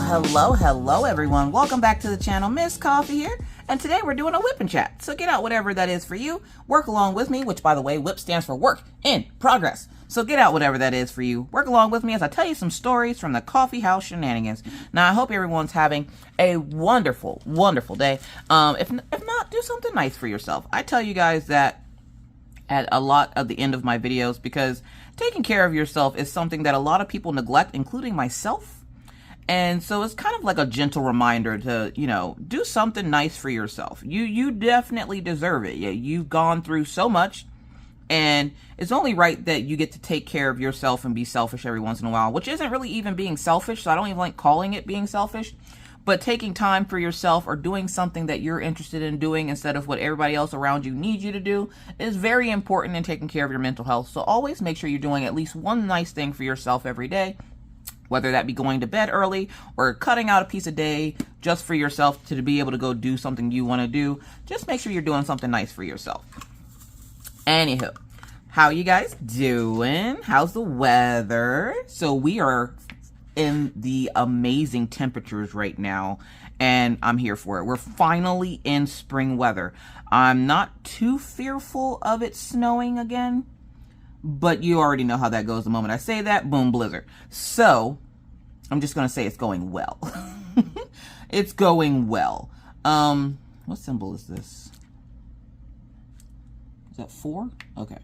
Hello everyone. Welcome back to the channel. Miss Coffee here, and today we're doing a whip and chat. So get out whatever that is for you. Work along with me, which by the way, whip stands for work in progress. So get out whatever that is for you. Work along with me as I tell you some stories from the coffee house shenanigans. Now I hope everyone's having a wonderful, wonderful day. If not, do something nice for yourself. I tell you guys that at a lot of the end of my videos because taking care of yourself is something that a lot of people neglect, including myself. And so it's kind of like a gentle reminder to, you know, do something nice for yourself. You definitely deserve it. Yeah, you've gone through so much, and it's only right that you get to take care of yourself and be selfish every once in a while, which isn't really even being selfish. So I don't even like calling it being selfish, but taking time for yourself or doing something that you're interested in doing instead of what everybody else around you needs you to do is very important in taking care of your mental health. So always make sure you're doing at least one nice thing for yourself every day. Whether that be going to bed early or cutting out a piece a day just for yourself to be able to go do something you want to do. Just make sure you're doing something nice for yourself. Anywho, how you guys doing? How's the weather? So we are in the amazing temperatures right now, and I'm here for it. We're finally in spring weather. I'm not too fearful of it snowing again, but you already know how that goes the moment I say that, boom, blizzard. So, I'm just going to say it's going well. It's going well. What symbol is this? Is that 4? Okay.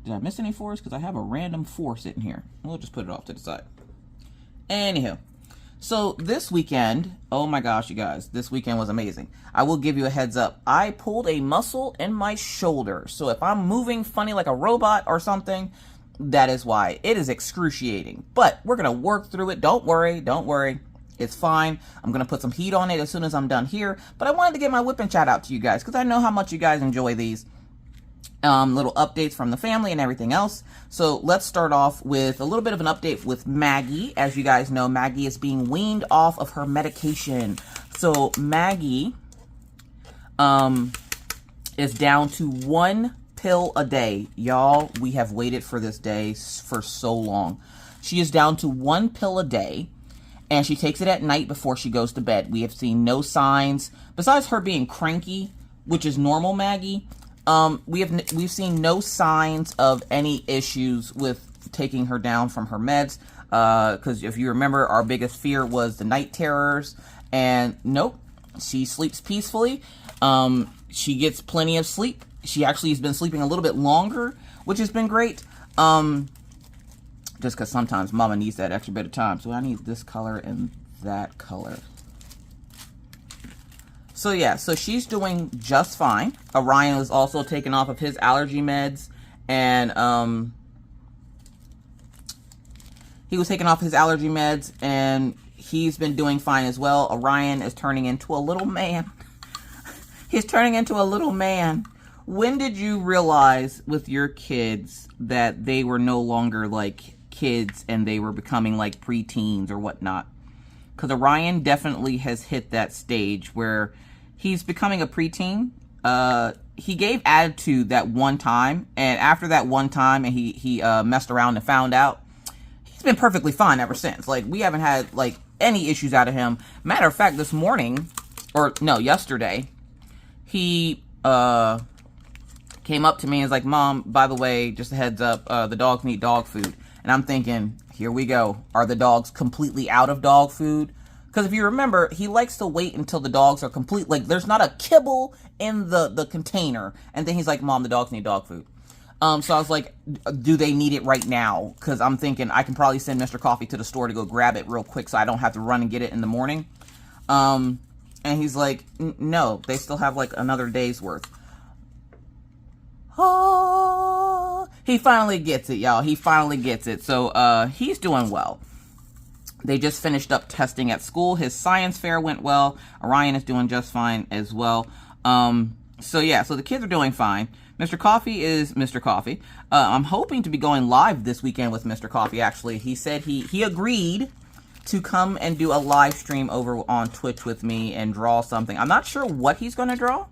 Did I miss any 4s? Because I have a random 4 sitting here. We'll just put it off to the side. Anywho. So this weekend, oh my gosh, you guys, this weekend was amazing. I will give you a heads up. I pulled a muscle in my shoulder. So if I'm moving funny like a robot or something, that is why. It is excruciating. But we're going to work through it. Don't worry. Don't worry. It's fine. I'm going to put some heat on it as soon as I'm done here. But I wanted to get my whip and chat out to you guys because I know how much you guys enjoy these little updates from the family and everything else. So let's start off with a little bit of an update with Maggie. As you guys know, Maggie is being weaned off of her medication. So Maggie is down to 1 pill a day. Y'all, we have waited for this day for so long. She is down to 1 pill a day, and she takes it at night before she goes to bed. We have seen no signs, besides her being cranky, which is normal Maggie. We've seen no signs of any issues with taking her down from her meds, because if you remember, our biggest fear was the night terrors, and nope, she sleeps peacefully. She gets plenty of sleep. She actually has been sleeping a little bit longer, which has been great, just because sometimes mama needs that extra bit of time. So I need this color and that color. So yeah, so she's doing just fine. Orion was also taken off of his allergy meds, and he was taken off his allergy meds, and he's been doing fine as well. Orion is turning into a little man. He's turning into a little man. When did you realize with your kids that they were no longer like kids and they were becoming like preteens or whatnot? Because Orion definitely has hit that stage where he's becoming a preteen. He gave attitude that one time, and after that one time, and he messed around and found out, he's been perfectly fine ever since. Like, we haven't had like any issues out of him. Matter of fact, this morning, or no, yesterday, he came up to me and was like, "Mom, by the way, just a heads up, the dogs need dog food." And I'm thinking, here we go. Are the dogs completely out of dog food? Because if you remember, he likes to wait until the dogs are complete. Like, there's not a kibble in the container. And then he's like, "Mom, the dogs need dog food." So I was like, do they need it right now? Because I'm thinking I can probably send Mr. Coffee to the store to go grab it real quick so I don't have to run and get it in the morning. And he's like, "No, they still have like another day's worth." Oh, he finally gets it, y'all. He finally gets it. So he's doing well. They just finished up testing at school. His science fair went well. Orion is doing just fine as well. So yeah, so the kids are doing fine. Mr. Coffee is Mr. Coffee. I'm hoping to be going live this weekend with Mr. Coffee, actually. He said he agreed to come and do a live stream over on Twitch with me and draw something. I'm not sure what he's going to draw,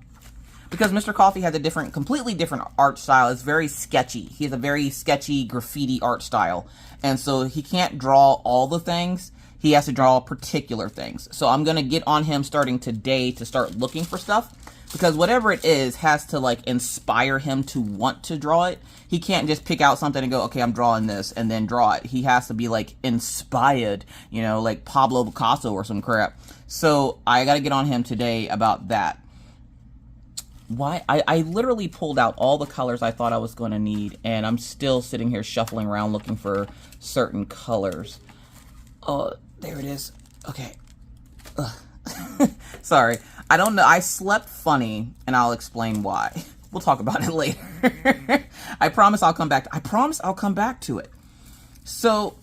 because Mr. Coffee has a completely different art style. It's very sketchy. He has a very sketchy graffiti art style. And so he can't draw all the things. he has to draw particular things. So I'm going to get on him starting today to start looking for stuff, because whatever it is has to like inspire him to want to draw it. He can't just pick out something and go, okay, I'm drawing this, and then draw it. He has to be like inspired, you know, like Pablo Picasso or some crap. So I got to get on him today about that. Why? I literally pulled out all the colors I thought I was going to need, and I'm still sitting here shuffling around looking for certain colors. Oh, there it is. Okay. Sorry. I don't know. I slept funny, and I'll explain why. We'll talk about it later. I promise I'll come back. I promise I'll come back to it. So,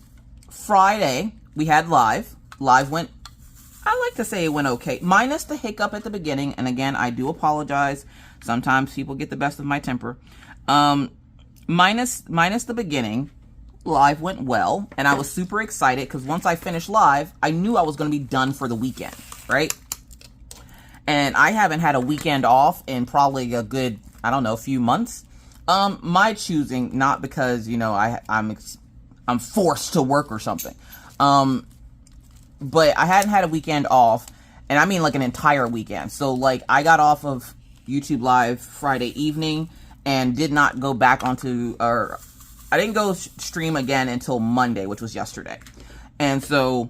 Friday, we had live. Live went, I like to say it went okay. Minus the hiccup at the beginning. And again, I do apologize. Sometimes people get the best of my temper. Minus the beginning, live went well. And I was super excited because once I finished live, I knew I was going to be done for the weekend, right? And I haven't had a weekend off in probably a good, I don't know, few months. My choosing, not because, you know, I'm forced to work or something. But I hadn't had a weekend off, and I mean like an entire weekend. So like I got off of YouTube Live Friday evening and did not go back onto, or I didn't go stream again until Monday, which was yesterday. And so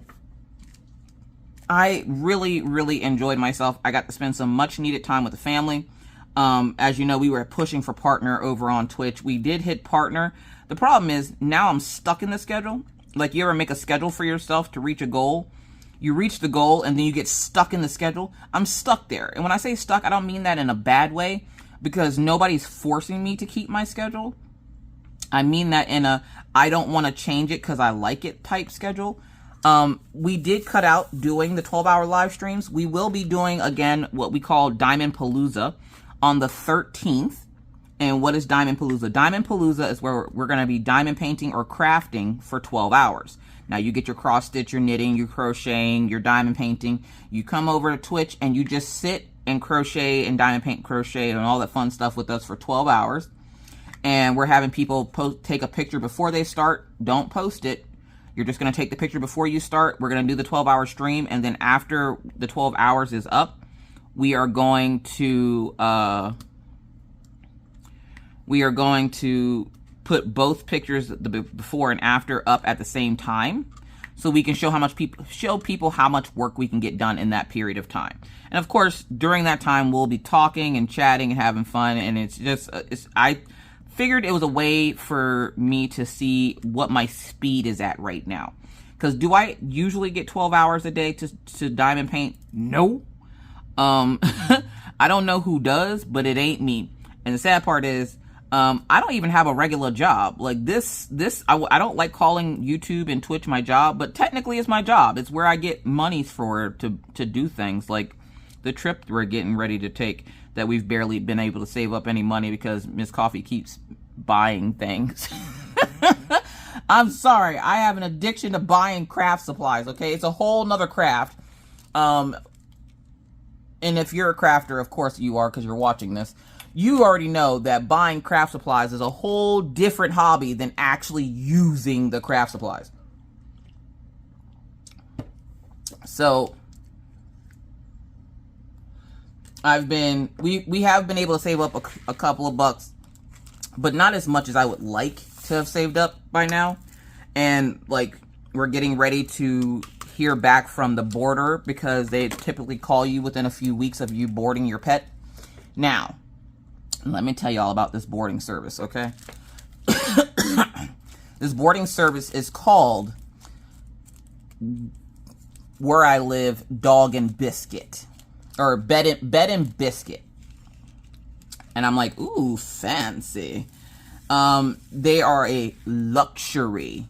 I really, really enjoyed myself. I got to spend some much needed time with the family. As you know, we were pushing for partner over on Twitch. We did hit partner. The problem is now I'm stuck in the schedule. Like, you ever make a schedule for yourself to reach a goal? You reach the goal and then you get stuck in the schedule. I'm stuck there. And when I say stuck, I don't mean that in a bad way, because nobody's forcing me to keep my schedule. I mean that in a, I don't want to change it because I like it type schedule. We did cut out doing the 12-hour live streams. We will be doing, again, what we call Diamond Palooza on the 13th. And what is Diamond Palooza? Diamond Palooza is where we're going to be diamond painting or crafting for 12 hours. Now, you get your cross stitch, your knitting, your crocheting, your diamond painting. You come over to Twitch and you just sit and crochet and diamond paint, crochet, and all that fun stuff with us for 12 hours. And we're having people take a picture before they start. Don't post it. You're just going to take the picture before you start. We're going to do the 12-hour stream. And then after the 12 hours is up, we are going to put both pictures, the before and after, up at the same time, so we can show people how much work we can get done in that period of time. And of course, during that time, we'll be talking and chatting and having fun. And it's just, I figured it was a way for me to see what my speed is at right now. Because do I usually get 12 hours a day to diamond paint? No. I don't know who does, but it ain't me. And the sad part is, I don't even have a regular job. Like I don't like calling YouTube and Twitch my job, but technically it's my job. It's where I get money to do things like the trip we're getting ready to take, that we've barely been able to save up any money because Miss Coffee keeps buying things. I'm sorry. I have an addiction to buying craft supplies. Okay. It's a whole nother craft. And if you're a crafter, of course you are, because you're watching this. You already know that buying craft supplies is a whole different hobby than actually using the craft supplies. So we have been able to save up a couple of bucks, but not as much as I would like to have saved up by now. And like, we're getting ready to hear back from the boarder, because they typically call you within a few weeks of you boarding your pet. Now, let me tell you all about this boarding service, okay? This boarding service is called, where I live, Dog and Biscuit. Or Bed and Biscuit. And I'm like, ooh, fancy. They are a luxury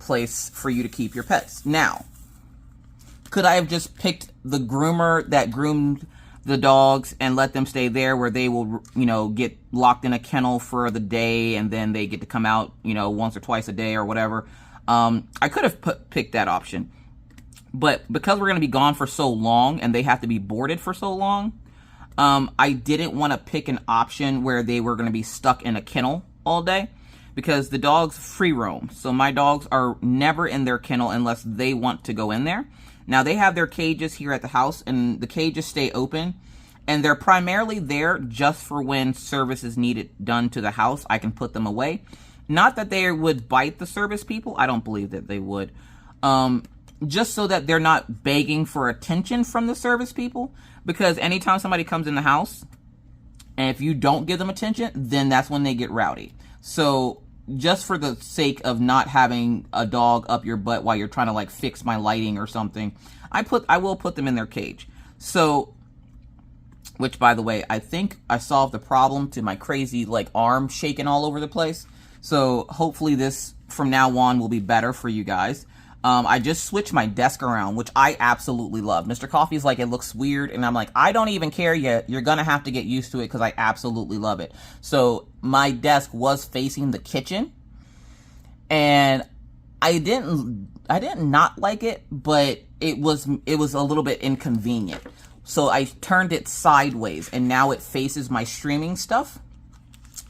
place for you to keep your pets. Now, could I have just picked the groomer that groomed the dogs and let them stay there, where they will, you know, get locked in a kennel for the day and then they get to come out, you know, once or twice a day or whatever? I could have picked that option, but because we're going to be gone for so long and they have to be boarded for so long, I didn't want to pick an option where they were going to be stuck in a kennel all day, because the dogs free roam. So my dogs are never in their kennel unless they want to go in there. Now they have their cages here at the house, and the cages stay open, and they're primarily there just for when service is needed done to the house. I can put them away. Not that they would bite the service people. I don't believe that they would. Just so that they're not begging for attention from the service people, because anytime somebody comes in the house and if you don't give them attention, then that's when they get rowdy. So just for the sake of not having a dog up your butt while you're trying to like fix my lighting or something, I will put them in their cage. So, which by the way, I think I solved the problem to my crazy like arm shaking all over the place. So hopefully this from now on will be better for you guys. I just switched my desk around, which I absolutely love. Mr. Coffee's like, it looks weird. And I'm like, I don't even care yet. You're going to have to get used to it because I absolutely love it. So my desk was facing the kitchen. And I didn't not like it, but it was a little bit inconvenient. So I turned it sideways and now it faces my streaming stuff.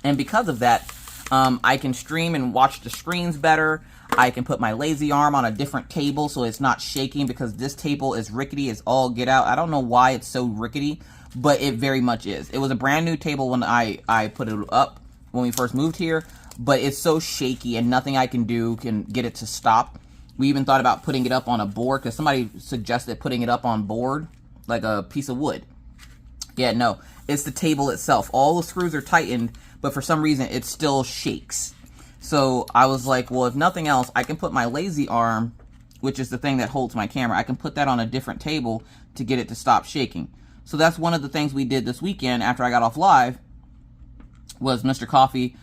And because of that, I can stream and watch the screens better. I can put my lazy arm on a different table so it's not shaking, because this table is rickety as all get out. I don't know why it's so rickety, but it very much is. It was a brand new table when I put it up when we first moved here, but it's so shaky and nothing I can do can get it to stop. We even thought about putting it up on a board because somebody suggested putting it up on board, like a piece of wood. Yeah, no, it's the table itself. All the screws are tightened, but for some reason it still shakes. So I was like, well, if nothing else, I can put my lazy arm, which is the thing that holds my camera, I can put that on a different table to get it to stop shaking. So that's one of the things we did this weekend after I got off live, was Mr. Coffee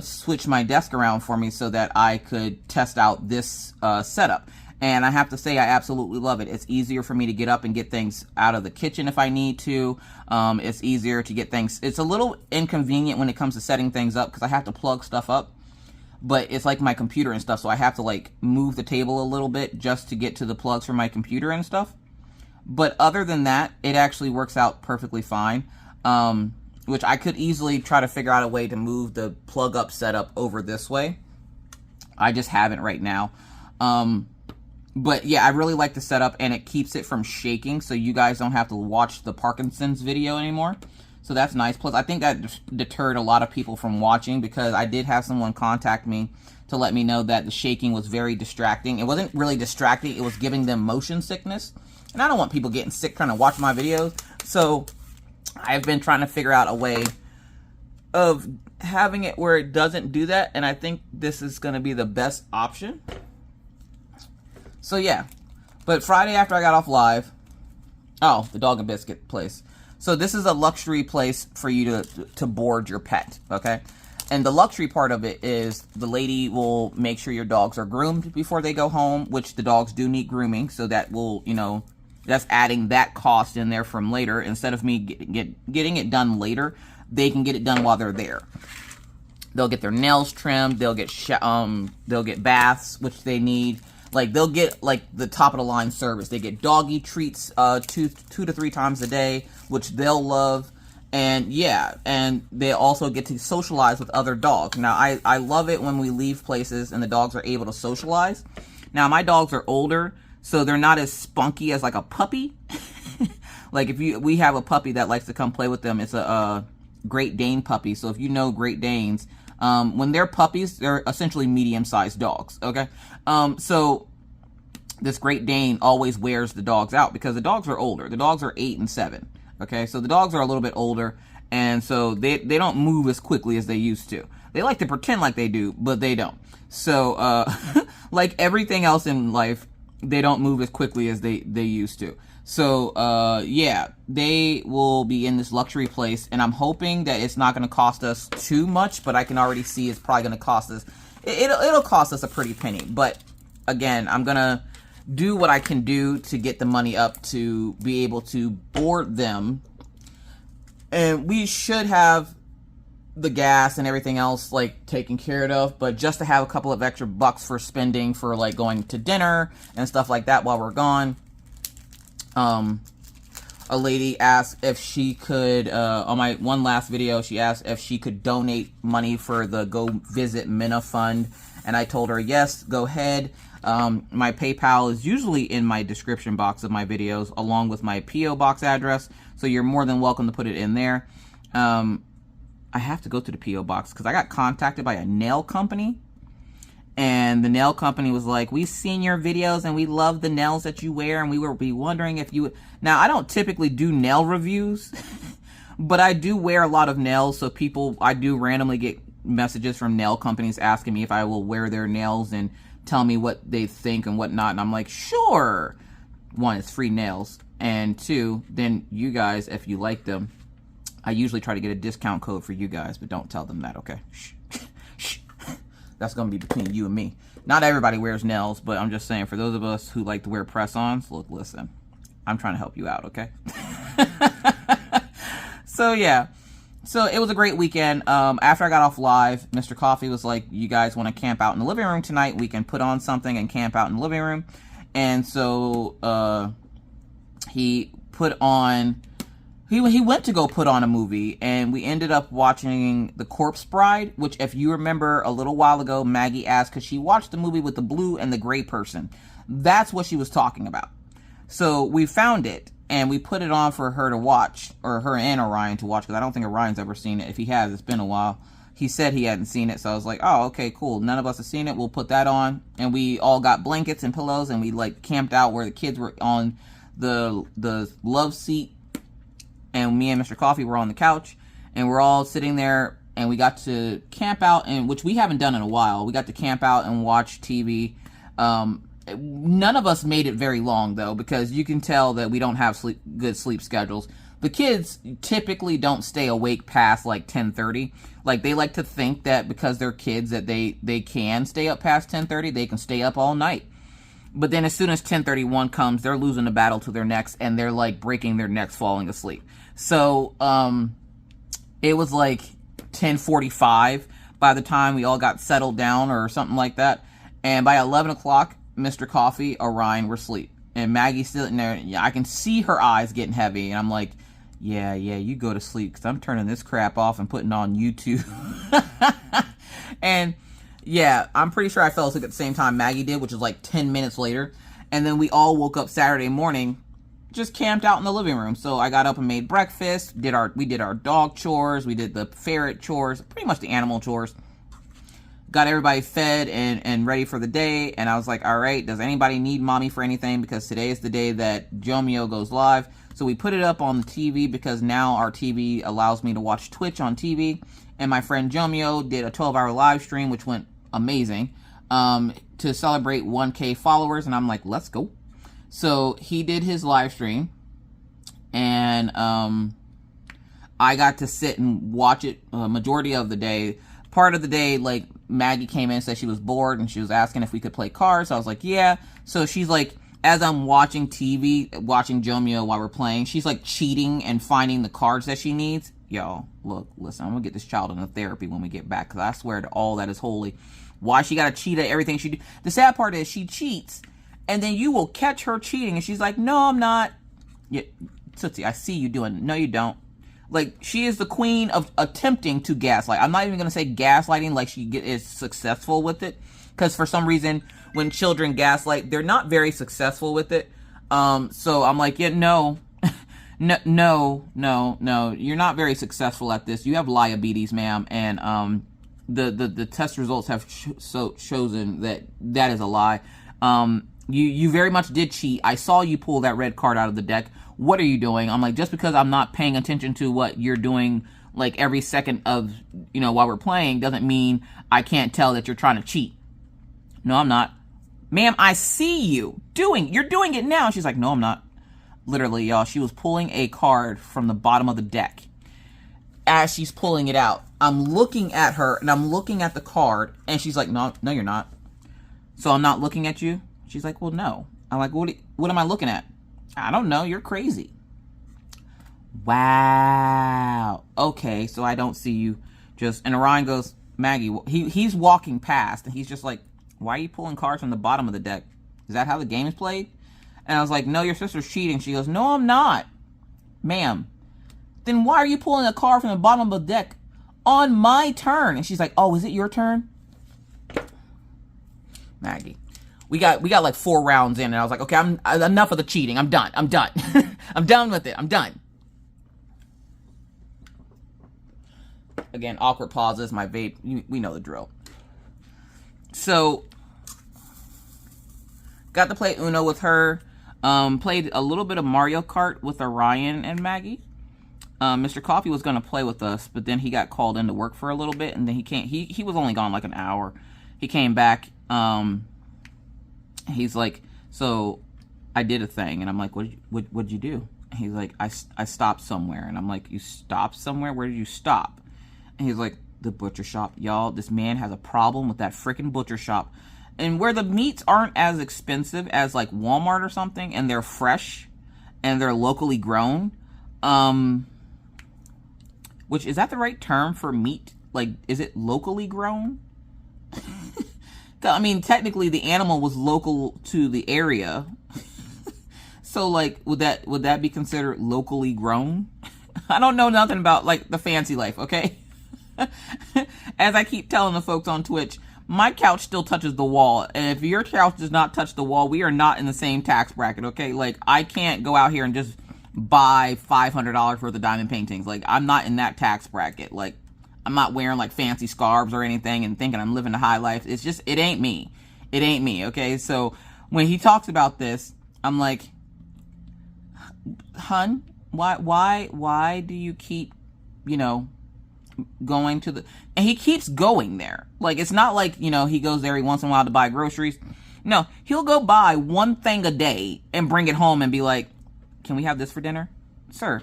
switched my desk around for me so that I could test out this setup. And I have to say, I absolutely love it. It's easier for me to get up and get things out of the kitchen if I need to. It's easier to get things. It's a little inconvenient when it comes to setting things up because I have to plug stuff up. But it's like my computer and stuff, so I have to like move the table a little bit just to get to the plugs for my computer and stuff. But other than that, it actually works out perfectly fine. Which I could easily try to figure out a way to move the plug up setup over this way. I just haven't right now. But yeah, I really like the setup, and it keeps it from shaking, so you guys don't have to watch the Parkinson's video anymore. So that's nice. Plus, I think that deterred a lot of people from watching, because I did have someone contact me to let me know that the shaking was very distracting. It wasn't really distracting. It was giving them motion sickness. And I don't want people getting sick trying to watch my videos. So I've been trying to figure out a way of having it where it doesn't do that. And I think this is going to be the best option. So yeah. But Friday after I got off live. Oh, the dog and biscuit place. So this is a luxury place for you to board your pet, okay? And the luxury part of it is the lady will make sure your dogs are groomed before they go home, which the dogs do need grooming, so that will, you know, that's adding that cost in there from later. Instead of me getting it done later, they can get it done while they're there. They'll get their nails trimmed, they'll get baths, which they need. Like, they'll get, like, the top-of-the-line service. They get doggy treats 2 to 3 times a day, which they'll love. And, yeah, and they also get to socialize with other dogs. Now, I love it when we leave places and the dogs are able to socialize. Now, my dogs are older, so they're not as spunky as, like, a puppy. Like, we have a puppy that likes to come play with them. It's a Great Dane puppy. So if you know Great Danes, when they're puppies, they're essentially medium-sized dogs, okay? So this Great Dane always wears the dogs out because the dogs are older. The dogs are 8 and 7, okay? So the dogs are a little bit older, and so they don't move as quickly as they used to. They like to pretend like they do, but they don't. So, like everything else in life, they don't move as quickly as they used to. So, yeah, they will be in this luxury place, and I'm hoping that it's not going to cost us too much, but I can already see it's probably going to cost us, it'll cost us a pretty penny. But, again, I'm going to do what I can do to get the money up to be able to board them, and we should have the gas and everything else, like, taken care of, but just to have a couple of extra bucks for spending for, like, going to dinner and stuff like that while we're gone. a lady asked if she could, on my one last video, she asked if she could donate money for the Go Visit Minna Fund. And I told her, yes, go ahead. My PayPal is usually in my description box of my videos, along with my P.O. box address. So you're more than welcome to put it in there. I have to go to the P.O. box because I got contacted by a nail company. And the nail company was like, we've seen your videos and we love the nails that you wear. And we were wondering if you would. Now, I don't typically do nail reviews, but I do wear a lot of nails. So I do randomly get messages from nail companies asking me if I will wear their nails and tell me what they think and whatnot. And I'm like, sure. One, it's free nails. And two, then you guys, if you like them, I usually try to get a discount code for you guys, but don't tell them that, okay? Shh. Shh. That's going to be between you and me. Not everybody wears nails, but I'm just saying, for those of us who like to wear press-ons, look, listen, I'm trying to help you out, okay? So, yeah. So, it was a great weekend. After I got off live, Mr. Coffee was like, you guys want to camp out in the living room tonight? We can put on something and camp out in the living room. And so, he put on... He went to go put on a movie, and we ended up watching The Corpse Bride, which, if you remember a little while ago, Maggie asked, because she watched the movie with the blue and the gray person. That's what she was talking about. So we found it, and we put it on for her to watch, or her and Orion to watch, because I don't think Orion's ever seen it. If he has, it's been a while. He said he hadn't seen it, so I was like, oh, okay, cool. None of us have seen it. We'll put that on, and we all got blankets and pillows, and we, like, camped out where the kids were on the love seat. And me and Mr. Coffee were on the couch, and we're all sitting there, and we got to camp out, and which we haven't done in a while. We got to camp out and watch TV. None of us made it very long, though, because you can tell that we don't have good sleep schedules. The kids typically don't stay awake past, like, 10:30. Like, they like to think that because they're kids that they can stay up past 10:30. They can stay up all night. But then as soon as 10:31 comes, they're losing the battle to their necks, and they're, like, breaking their necks falling asleep. So, it was like 10:45 by the time we all got settled down or something like that. And by 11 o'clock, Mr. Coffee, Orion were asleep. And Maggie's sitting there. Yeah, I can see her eyes getting heavy. And I'm like, yeah, you go to sleep, because I'm turning this crap off and putting on YouTube. And, yeah, I'm pretty sure I fell asleep at the same time Maggie did, which was like 10 minutes later. And then we all woke up Saturday morning, just camped out in the living room. So I got up and made breakfast. We did our dog chores. We did the ferret chores, pretty much the animal chores. Got everybody fed and ready for the day. And I was like, all right, does anybody need mommy for anything? Because today is the day that Jomio goes live. So we put it up on the TV, because now our TV allows me to watch Twitch on TV. And my friend Jomio did a 12-hour live stream, which went amazing, to celebrate 1K followers. And I'm like, let's go. So he did his live stream, and I got to sit and watch it majority of the day. Part of the day, like, Maggie came in and said she was bored, and she was asking if we could play cards. So I was like, yeah. So she's like, as I'm watching TV, watching Jomio while we're playing, she's like cheating and finding the cards that she needs. Yo, look, listen, I'm gonna get this child into therapy when we get back, because I swear to all that is holy. Why she gotta cheat at everything she do? The sad part is she cheats, and then you will catch her cheating, and she's like, no, I'm not. Yeah, Tootsie, I see you doing. No, you don't. Like, she is the queen of attempting to gaslight. I'm not even going to say gaslighting like she is successful with it. Because for some reason, when children gaslight, they're not very successful with it. So I'm like, yeah, no. No. You're not very successful at this. You have diabetes, ma'am. And the test results have chosen that is a lie. You very much did cheat. I saw you pull that red card out of the deck. What are you doing? I'm like, just because I'm not paying attention to what you're doing, like, every second of, while we're playing, doesn't mean I can't tell that you're trying to cheat. No, I'm not. Ma'am, I see you you're doing it now. She's like, no, I'm not. Literally, y'all, she was pulling a card from the bottom of the deck. As she's pulling it out, I'm looking at her, and I'm looking at the card, and she's like, no, you're not. So I'm not looking at you? She's like, well, no. I'm like, what am I looking at? I don't know. You're crazy. Wow. Okay, so I don't see you. And Orion goes, Maggie, he's walking past, and he's just like, why are you pulling cards from the bottom of the deck? Is that how the game is played? And I was like, no, your sister's cheating. She goes, no, I'm not. Ma'am, then why are you pulling a card from the bottom of the deck on my turn? And she's like, oh, is it your turn? Maggie, we got like 4 rounds in, and I was like, okay, enough of the cheating. I'm done. I'm done. I'm done with it. I'm done. Again, awkward pauses. My vape. We know the drill. So, got to play Uno with her. Played a little bit of Mario Kart with Orion and Maggie. Mr. Coffee was going to play with us, but then he got called into work for a little bit, and then he was only gone like an hour. He came back. He's like, so I did a thing, and I'm like, what'd you do? And he's like, I stopped somewhere. And I'm like, you stopped somewhere? Where did you stop? And he's like, the butcher shop. Y'all, this man has a problem with that freaking butcher shop. And where the meats aren't as expensive as like Walmart or something, and they're fresh and they're locally grown, which, is that the right term for meat? Like, is it locally grown? I mean, technically the animal was local to the area. So like, would that be considered locally grown? I don't know nothing about like the fancy life, okay? As I keep telling the folks on Twitch, my couch still touches the wall. And if your couch does not touch the wall, we are not in the same tax bracket, okay? Like, I can't go out here and just buy $500 worth of diamond paintings. Like, I'm not in that tax bracket. Like, I'm not wearing like fancy scarves or anything and thinking I'm living the high life. It's just, it ain't me. It ain't me, okay? So when he talks about this, I'm like, hun, why do you keep, you know, going to the, and he keeps going there. Like, it's not like, you know, he goes there every once in a while to buy groceries. No, he'll go buy one thing a day and bring it home and be like, can we have this for dinner? Sir,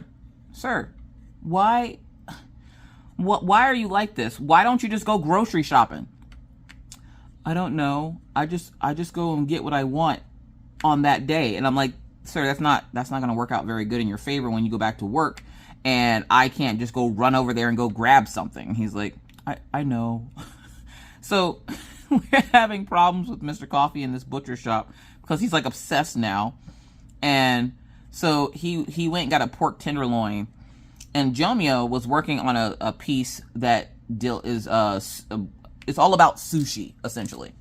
why are you like this? Why don't you just go grocery shopping? I don't know. I just go and get what I want on that day. And I'm like, sir, that's not going to work out very good in your favor when you go back to work. And I can't just go run over there and go grab something. He's like, I know. So we're having problems with Mr. Coffee in this butcher shop because he's like obsessed now. And so he went and got a pork tenderloin. And Jomio was working on a piece that is it's all about sushi, essentially.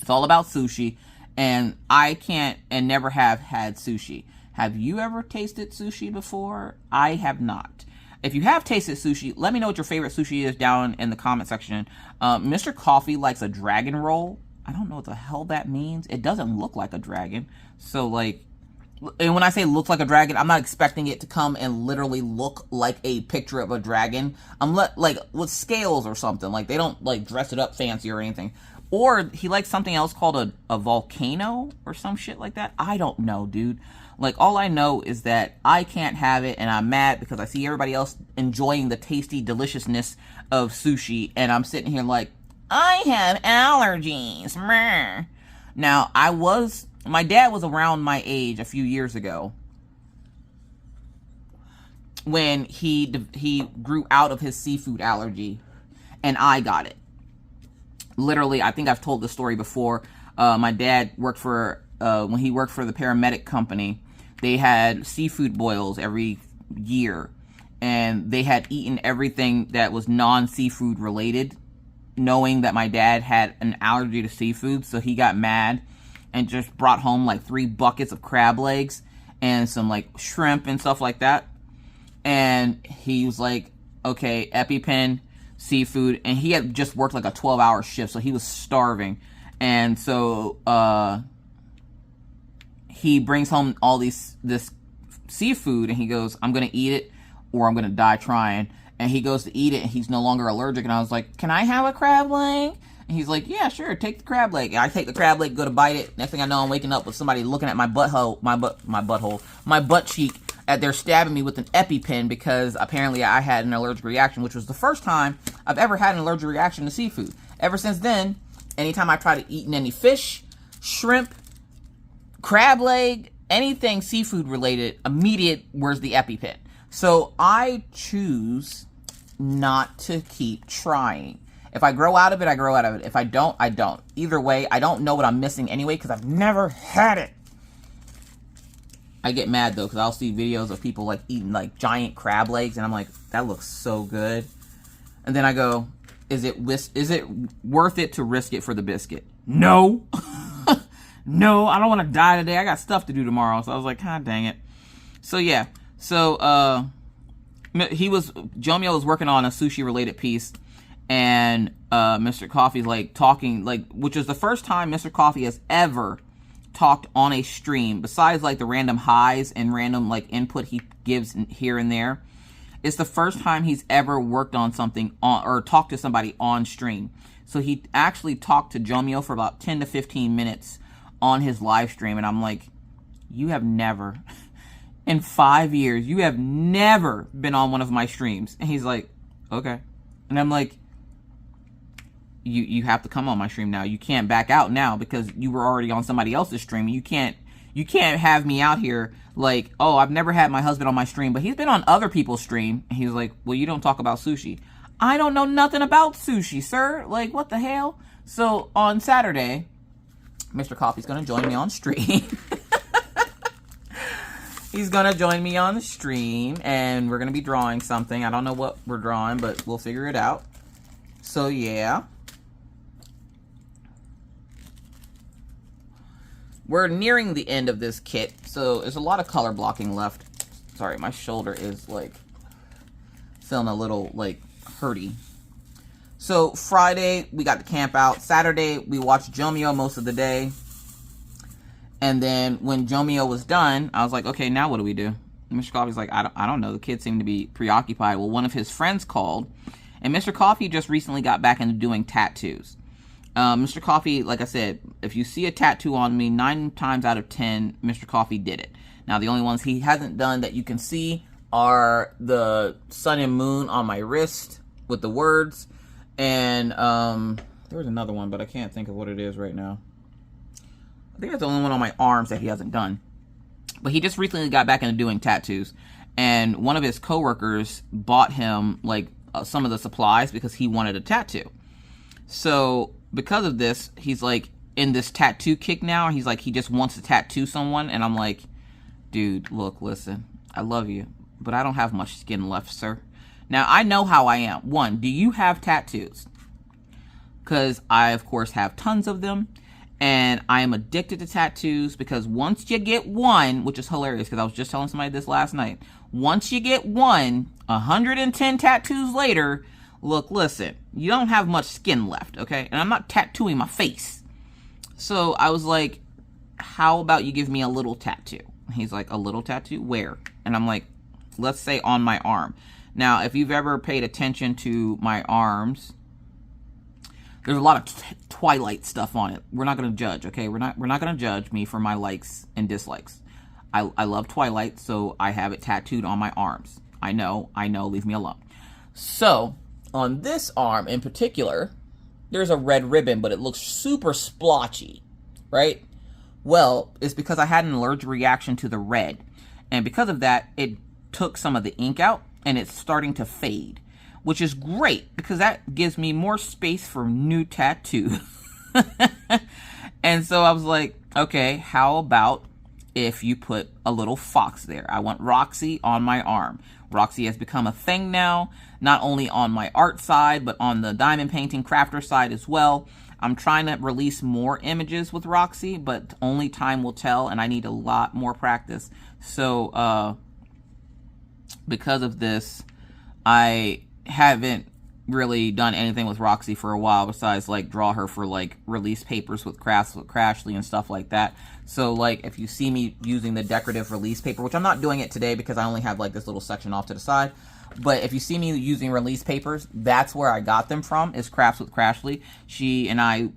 It's all about sushi. And I can't and never have had sushi. Have you ever tasted sushi before? I have not. If you have tasted sushi, let me know what your favorite sushi is down in the comment section. Mr. Coffee likes a dragon roll. I don't know what the hell that means. It doesn't look like a dragon. So, like, and when I say looks like a dragon, I'm not expecting it to come and literally look like a picture of a dragon. Like, with scales or something. Like, they don't, like, dress it up fancy or anything. Or he likes something else called a volcano or some shit like that. I don't know, dude. Like, all I know is that I can't have it, and I'm mad because I see everybody else enjoying the tasty deliciousness of sushi, and I'm sitting here like, I have allergies. Meh. Now, my dad was around my age a few years ago when he grew out of his seafood allergy, and I got it. Literally, I think I've told this story before. My dad worked when he worked for the paramedic company, they had seafood boils every year, and they had eaten everything that was non-seafood related, knowing that my dad had an allergy to seafood. So he got mad and just brought home like 3 buckets of crab legs and some like shrimp and stuff like that. And he was like, okay, EpiPen, seafood. And he had just worked like a 12-hour shift, so he was starving. And so he brings home all this seafood, and he goes, I'm going to eat it or I'm going to die trying. And he goes to eat it, and he's no longer allergic. And I was like, can I have a crab leg? And he's like, yeah, sure, take the crab leg. And I take the crab leg, go to bite it. Next thing I know, I'm waking up with somebody looking at my butthole, my butt cheek, at they're stabbing me with an EpiPen because apparently I had an allergic reaction, which was the first time I've ever had an allergic reaction to seafood. Ever since then, anytime I try to eat any fish, shrimp, crab leg, anything seafood related, immediate, where's the EpiPen? So I choose not to keep trying. If I grow out of it, I grow out of it. If I don't, I don't. Either way, I don't know what I'm missing anyway because I've never had it. I get mad though, because I'll see videos of people like eating like giant crab legs, and I'm like, that looks so good. And then I go, is it worth it to risk it for the biscuit? No. No, I don't want to die today. I got stuff to do tomorrow. So I was like, God dang it. So yeah. So Jomyo was working on a sushi related piece, and Mr. Coffee's like talking, like, which is the first time Mr. Coffee has ever talked on a stream, besides like the random highs and random like input he gives here and there. It's the first time he's ever worked on something on, or talked to somebody on stream. So he actually talked to Jomyo for about 10 to 15 minutes on his live stream, and I'm like, you have never, in 5 years, you have never been on one of my streams. And he's like, okay. And I'm like, you have to come on my stream now. You can't back out now because you were already on somebody else's stream. You can't have me out here like, oh, I've never had my husband on my stream, but he's been on other people's stream. And he's like, well, you don't talk about sushi. I don't know nothing about sushi, sir. Like, what the hell? So on Saturday, Mr. Coffee's going to join me on stream. He's going to join me on the stream, and we're going to be drawing something. I don't know what we're drawing, but we'll figure it out. So, yeah. We're nearing the end of this kit, so there's a lot of color blocking left. Sorry, my shoulder is, like, feeling a little, like, hurty. So, Friday, we got to camp out. Saturday, we watched Jomyo most of the day. And then, when Jomyo was done, I was like, okay, now what do we do? And Mr. Coffee's like, I don't know. The kids seem to be preoccupied. Well, one of his friends called, and Mr. Coffee just recently got back into doing tattoos. Mr. Coffee, like I said, if you see a tattoo on me, 9 times out of 10, Mr. Coffee did it. Now, the only ones he hasn't done that you can see are the sun and moon on my wrist with the words. And there was another one, but I can't think of what it is right now. I think that's the only one on my arms that he hasn't done. But he just recently got back into doing tattoos. And one of his coworkers bought him, like, some of the supplies because he wanted a tattoo. So because of this, he's like in this tattoo kick now. He's like, he just wants to tattoo someone. And I'm like, dude, look, listen, I love you, but I don't have much skin left, sir. Now, I know how I am. One, do you have tattoos? Because I, of course, have tons of them. And I am addicted to tattoos because once you get one, which is hilarious because I was just telling somebody this last night. Once you get one, 110 tattoos later, look, listen, you don't have much skin left, okay? And I'm not tattooing my face. So I was like, how about you give me a little tattoo? He's like, a little tattoo? Where? And I'm like, let's say on my arm. Now, if you've ever paid attention to my arms, there's a lot of Twilight stuff on it. We're not going to judge, okay? We're not going to judge me for my likes and dislikes. I love Twilight, so I have it tattooed on my arms. I know, leave me alone. So, on this arm in particular, there's a red ribbon, but it looks super splotchy, right? Well, it's because I had an allergic reaction to the red. And because of that, it took some of the ink out, and it's starting to fade. Which is great, because that gives me more space for new tattoos. And so I was like, okay, how about if you put a little fox there? I want Roxy on my arm. Roxy has become a thing now, not only on my art side, but on the diamond painting crafter side as well. I'm trying to release more images with Roxy, but only time will tell, and I need a lot more practice. So, because of this, I haven't really done anything with Roxy for a while besides like draw her for like release papers with Crafts with Crashly and stuff like that. So like if you see me using the decorative release paper, which I'm not doing it today because I only have like this little section off to the side, but if you see me using release papers, that's where I got them from, is Crafts with Crashly. She and I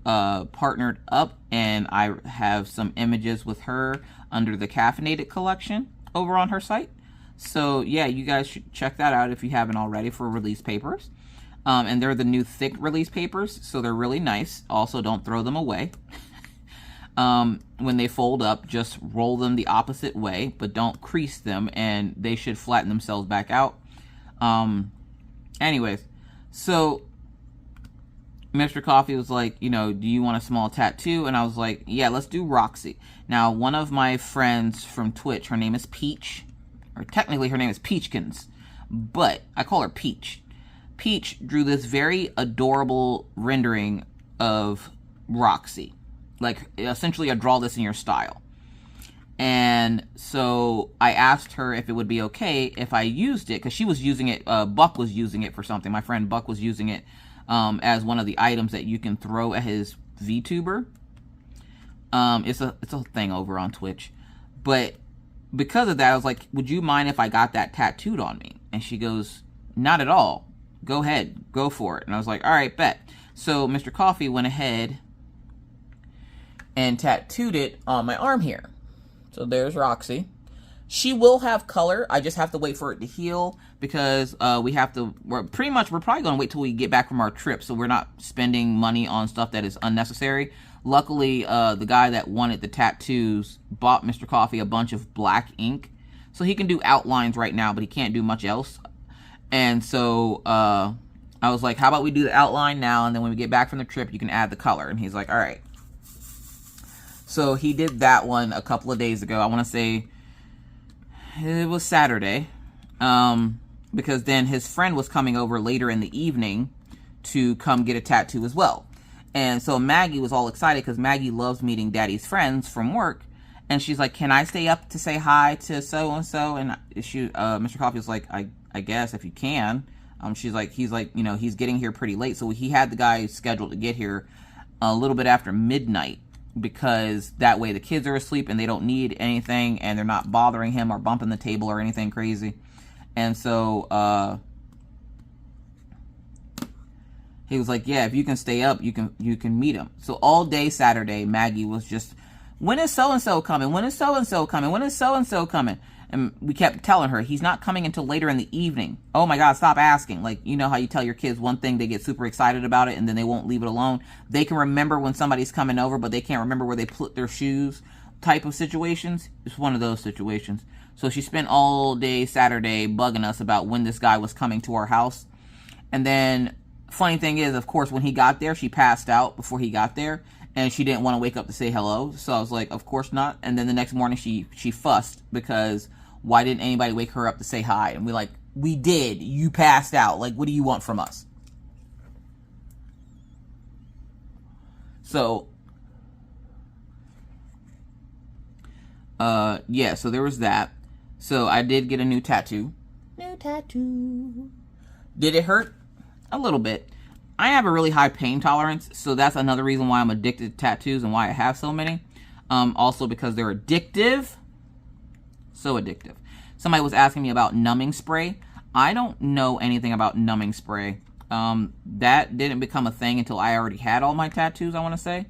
partnered up, and I have some images with her under the Caffeinated collection over on her site. So, yeah, you guys should check that out if you haven't already for release papers. And they're the new thick release papers, so they're really nice. Also, don't throw them away. When they fold up, just roll them the opposite way, but don't crease them, and they should flatten themselves back out. Anyways, so Mr. Coffee was like, you know, do you want a small tattoo? And I was like, yeah, let's do Roxy. Now, one of my friends from Twitch, her name is Peach, or technically her name is Peachkins, but I call her Peach. Peach drew this very adorable rendering of Roxy. Like, essentially a draw this in your style. And so I asked her if it would be okay if I used it, because she was using it, Buck was using it for something. My friend Buck was using it as one of the items that you can throw at his VTuber. It's a thing over on Twitch. But because of that, I was like, would you mind if I got that tattooed on me? And she goes, not at all. Go ahead. Go for it. And I was like, all right, bet. So Mr. Coffee went ahead and tattooed it on my arm here. So there's Roxy. She will have color. I just have to wait for it to heal because we're probably going to wait till we get back from our trip so we're not spending money on stuff that is unnecessary. Luckily, the guy that wanted the tattoos bought Mr. Coffee a bunch of black ink. So he can do outlines right now, but he can't do much else. And so I was like, how about we do the outline now, and then when we get back from the trip, you can add the color. And he's like, all right. So he did that one a couple of days ago. I want to say it was Saturday, because then his friend was coming over later in the evening to come get a tattoo as well. And so Maggie was all excited because Maggie loves meeting Daddy's friends from work. And she's like, can I stay up to say hi to so-and-so? And Mr. Coffee was like, I guess if you can. He's like, you know, he's getting here pretty late. So he had the guy scheduled to get here a little bit after midnight, because that way the kids are asleep and they don't need anything and they're not bothering him or bumping the table or anything crazy. And so he was like, yeah, if you can stay up, you can meet him. So all day Saturday, Maggie was just, when is so-and-so coming? When is so-and-so coming? When is so-and-so coming? And we kept telling her, he's not coming until later in the evening. Oh my God, stop asking. Like, you know how you tell your kids one thing, they get super excited about it, and then they won't leave it alone. They can remember when somebody's coming over, but they can't remember where they put their shoes type of situations. It's one of those situations. So she spent all day Saturday bugging us about when this guy was coming to our house. And then, funny thing is, of course, when he got there, she passed out before he got there. And she didn't want to wake up to say hello. So I was like, of course not. And then the next morning she fussed because why didn't anybody wake her up to say hi? And we're like, we did. You passed out. Like, what do you want from us? So, yeah, so there was that. So I did get a new tattoo. New tattoo. Did it hurt? A little bit. I have a really high pain tolerance, so that's another reason why I'm addicted to tattoos and why I have so many. Also because they're addictive. So addictive. Somebody was asking me about numbing spray. I don't know anything about numbing spray. That didn't become a thing until I already had all my tattoos, I want to say.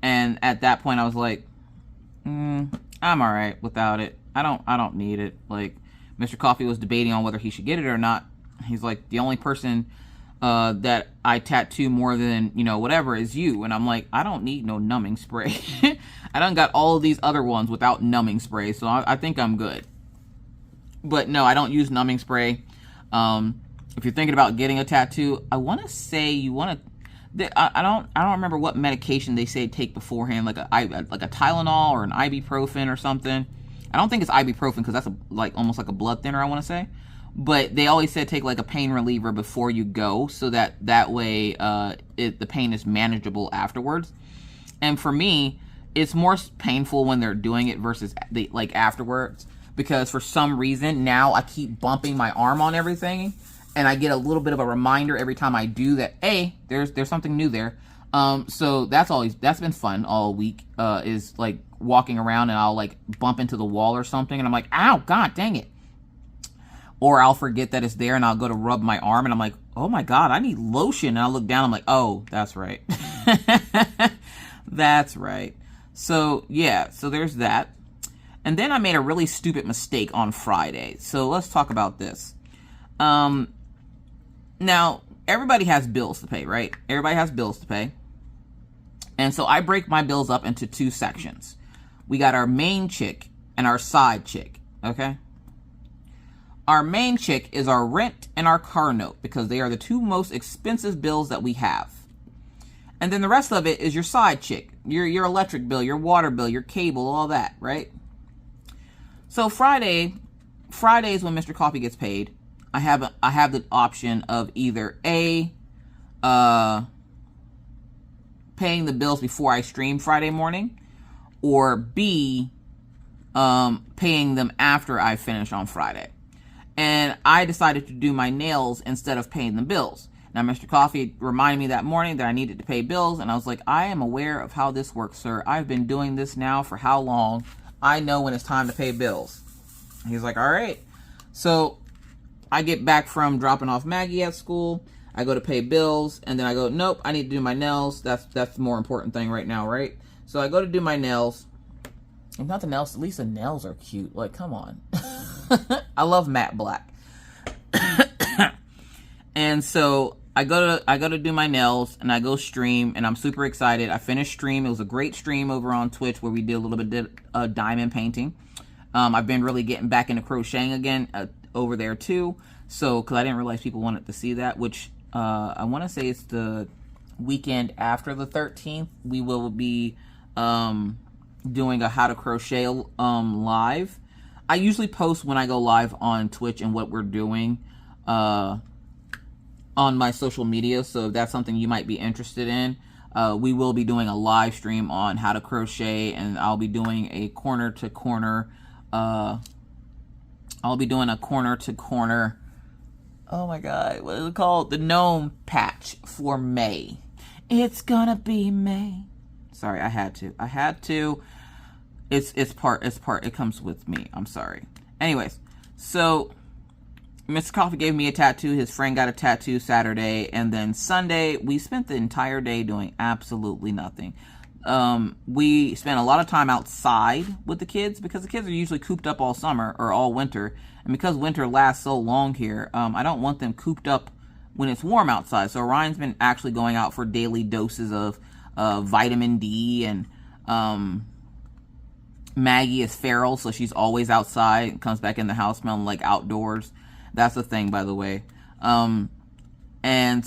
And at that point, I was like, I'm all right without it. I don't need it. Like, Mr. Coffee was debating on whether he should get it or not. He's like, the only person that I tattoo more than, you know, whatever is you. And I'm like, I don't need no numbing spray. I done got all of these other ones without numbing spray, so I think I'm good. But no, I don't use numbing spray. If you're thinking about getting a tattoo, I want to say you want to. I don't remember what medication they say take beforehand, like a Tylenol or an ibuprofen or something. I don't think it's ibuprofen because that's almost like a blood thinner, I want to say. But they always said take like a pain reliever before you go, so that way the pain is manageable afterwards. And for me, it's more painful when they're doing it versus afterwards, because for some reason now I keep bumping my arm on everything, and I get a little bit of a reminder every time I do that, hey, there's something new there. So that's been fun all week, is like walking around and I'll like bump into the wall or something and I'm like, ow, God dang it. Or I'll forget that it's there and I'll go to rub my arm and I'm like, oh my God, I need lotion. And I'll look down, I'm like, oh, that's right. That's right. So yeah, so there's that. And then I made a really stupid mistake on Friday. So let's talk about this. Now, everybody has bills to pay, right? Everybody has bills to pay. And so I break my bills up into two sections. We got our main chick and our side chick, okay? Our main chick is our rent and our car note, because they are the two most expensive bills that we have. And then the rest of it is your side chick, your electric bill, your water bill, your cable, all that, right? So Fridays when Mr. Coffee gets paid, I have the option of either A, paying the bills before I stream Friday morning, or B, paying them after I finish on Friday. And I decided to do my nails instead of paying the bills. Now, Mr. Coffee reminded me that morning that I needed to pay bills, and I was like, I am aware of how this works, sir. I've been doing this now for how long? I know when it's time to pay bills. He's like, all right. So I get back from dropping off Maggie at school. I go to pay bills, and then I go, nope, I need to do my nails. That's the more important thing right now, right? So I go to do my nails. If nothing else, at least the nails are cute. Like, come on. I love matte black. And so I go to do my nails, and I go stream, and I'm super excited. I finished stream. It was a great stream over on Twitch where we did a little bit of diamond painting. I've been really getting back into crocheting again over there too. So, because I didn't realize people wanted to see that, which I want to say it's the weekend after the 13th. We will be doing a how to crochet live. I usually post when I go live on Twitch and what we're doing on my social media. So if that's something you might be interested in, we will be doing a live stream on how to crochet, and I'll be doing a corner to corner. I'll be doing a corner to corner. Oh my God, what is it called? The gnome patch for May. It's gonna be May. Sorry, I had to. It's part. It comes with me. I'm sorry. Anyways, so Mr. Coffee gave me a tattoo. His friend got a tattoo Saturday, and then Sunday we spent the entire day doing absolutely nothing. We spent a lot of time outside with the kids because the kids are usually cooped up all summer or all winter. And because winter lasts so long here, I don't want them cooped up when it's warm outside. So Ryan's been actually going out for daily doses of vitamin D, and Maggie is feral, so she's always outside and comes back in the house smelling like outdoors. That's the thing, by the way. And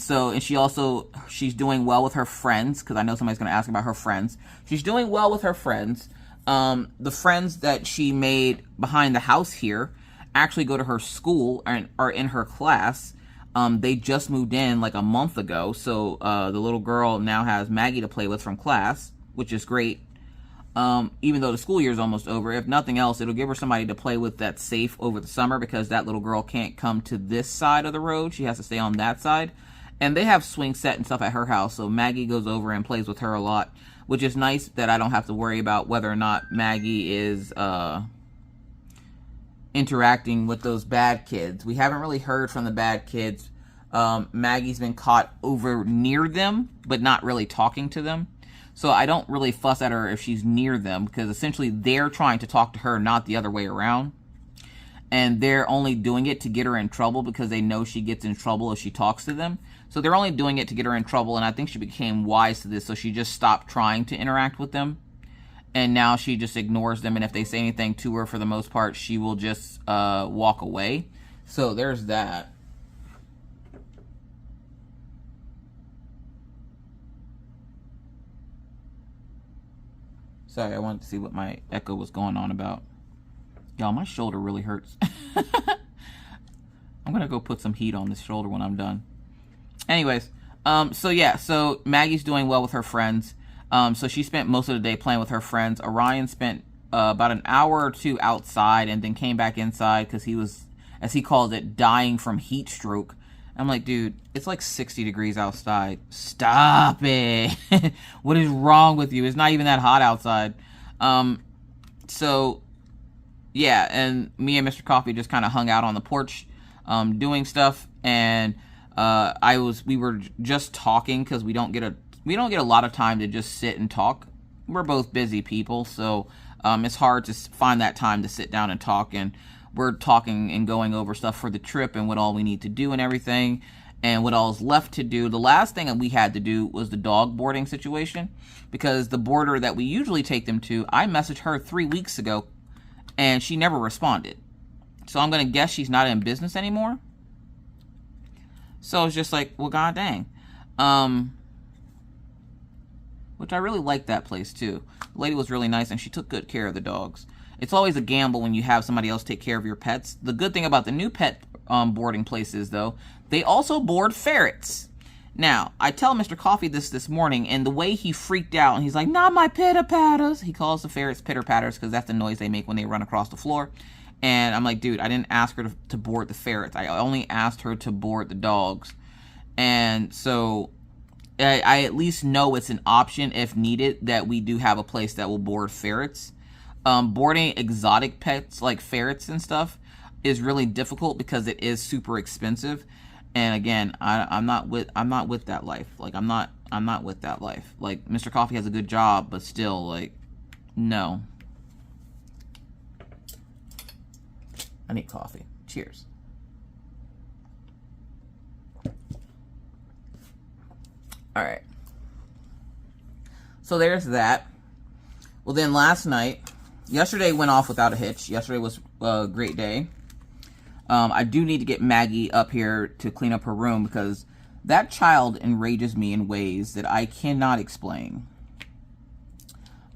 she's doing well with her friends, because I know somebody's going to ask about her friends. She's doing well with her friends. The friends that she made behind the house here actually go to her school and are in her class. They just moved in like a month ago, so the little girl now has Maggie to play with from class, which is great. Even though the school year is almost over, if nothing else, it'll give her somebody to play with that's safe over the summer, because that little girl can't come to this side of the road. She has to stay on that side. And they have swing set and stuff at her house, so Maggie goes over and plays with her a lot, which is nice that I don't have to worry about whether or not Maggie is interacting with those bad kids. We haven't really heard from the bad kids. Maggie's been caught over near them, but not really talking to them. So I don't really fuss at her if she's near them, because essentially they're trying to talk to her, not the other way around. And they're only doing it to get her in trouble because they know she gets in trouble if she talks to them. So they're only doing it to get her in trouble, and I think she became wise to this, so she just stopped trying to interact with them. And now she just ignores them, and if they say anything to her, for the most part, she will just walk away. So there's that. Sorry, I wanted to see what my echo was going on about. Y'all, my shoulder really hurts. I'm going to go put some heat on this shoulder when I'm done. Anyways, so Maggie's doing well with her friends. So she spent most of the day playing with her friends. Orion spent about an hour or two outside and then came back inside because he was, as he calls it, dying from heat stroke. I'm like, dude, it's like 60 degrees outside. Stop it. What is wrong with you? It's not even that hot outside. So, yeah, and me and Mr. Coffee just kind of hung out on the porch doing stuff. And we were just talking because we don't get a lot of time to just sit and talk. We're both busy people, so it's hard to find that time to sit down and talk. And we're talking and going over stuff for the trip and what all we need to do and everything, and what all is left to do. The last thing that we had to do was the dog boarding situation, because the boarder that we usually take them to, I messaged her 3 weeks ago, and she never responded. So I'm going to guess she's not in business anymore. So it's just like, well, god dang. which I really liked that place too. The lady was really nice and she took good care of the dogs. It's always a gamble when you have somebody else take care of your pets. The good thing about the new pet boarding places, though, they also board ferrets. Now, I tell Mr. Coffee this morning, and the way he freaked out, and he's like, not my pitter-patters. He calls the ferrets pitter-patters because that's the noise they make when they run across the floor. And I'm like, dude, I didn't ask her to board the ferrets. I only asked her to board the dogs. And so I at least know it's an option if needed that we do have a place that will board ferrets. Boarding exotic pets like ferrets and stuff is really difficult because it is super expensive. And again, I'm not with that life. Like I'm not with that life. Like Mr. Coffee has a good job, but still, like, no. I need coffee. Cheers. All right. So there's that. Well, then yesterday went off without a hitch. Yesterday was a great day. I do need to get Maggie up here to clean up her room because that child enrages me in ways that I cannot explain.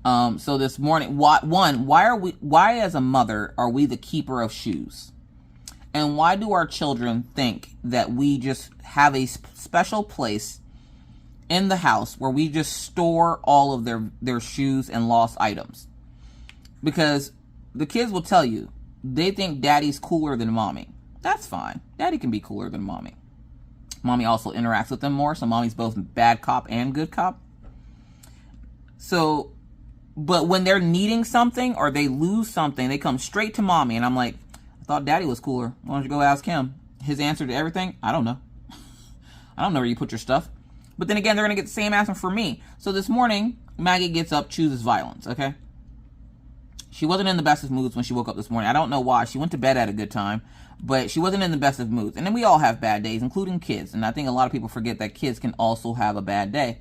So this morning, why as a mother are we the keeper of shoes? And why do our children think that we just have a special place in the house where we just store all of their shoes and lost items? Because the kids will tell you, they think daddy's cooler than mommy. That's fine. Daddy can be cooler than mommy. Mommy also interacts with them more, so mommy's both bad cop and good cop. So, but when they're needing something or they lose something, they come straight to mommy. And I'm like, I thought daddy was cooler. Why don't you go ask him? His answer to everything, I don't know. I don't know where you put your stuff. But then again, they're going to get the same answer from me. So this morning, Maggie gets up, chooses violence, okay? She wasn't in the best of moods when she woke up this morning. I don't know why. She went to bed at a good time, but she wasn't in the best of moods. And then we all have bad days, including kids. And I think a lot of people forget that kids can also have a bad day.